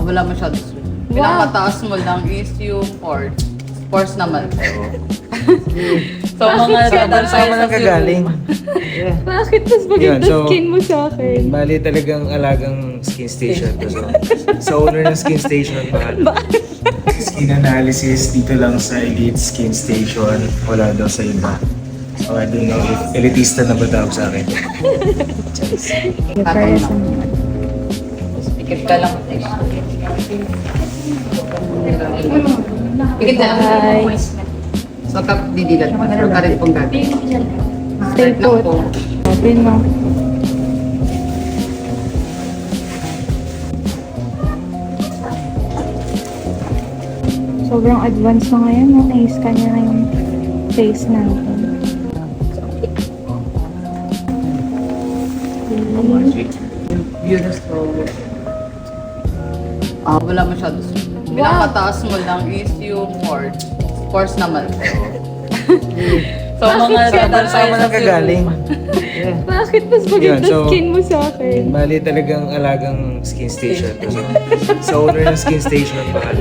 Wala masyado sweet. Pinakamataas mo lang is yung pores. Pores naman. So, mga Saan mo nagkagaling? Yeah. Bakit mas Yun, maganda so, skin mo sa akin? Bali talagang alagang skin station to. So, sa owner ng skin station, mahal. Skin analysis dito lang sa Elite Skin Station. Wala daw sa iba. So, I don't know if elitista na ba tawag sa akin. tatay na. Pikit ka lang. Pikit ka lang. Bye. So, didilat mo. Pero ka rin pong gabi. Stay put. Open mo. Sobrang advanced na ngayon, no? Na-scan niya na yung face natin. Beautiful. Wala masyado sweet. Pinakamataas mo lang is yung pores. Pores naman. So, mga Saan mo nagkagaling? Yeah. Bakit mas maganda Yun, so, skin mo sa akin? Bali talagang alagang skin station to. So, sa owner ng skin station, mahal.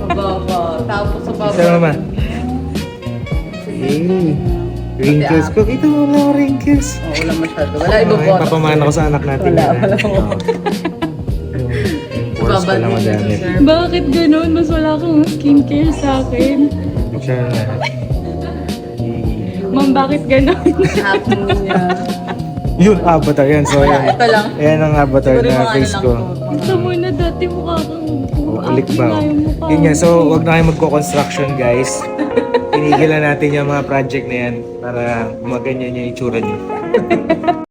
Mababa. Tapos sa baba. Isa naman. Hey, wrinkles ko. Kita mo wala akong wrinkles. Wala masyado. Wala ibabot. Papamana ko sa anak natin. Wala. Yung pores pala madami. Bakit ganun? Mas wala kang skincare sa akin. Siya na. Ma'am, bakit ganun? Happy niya. Yun, avatar yan. So, Wala, yan. ito lang. Yan ang avatar Siguro yung na mga face ano ko. lang to, Ito muna dati mukha kang Ulik ba? Yun yan. So, wag na kayo magko-construction, guys. Tinigilan natin yung mga project na yan para gumaganyan yung itsura niyo.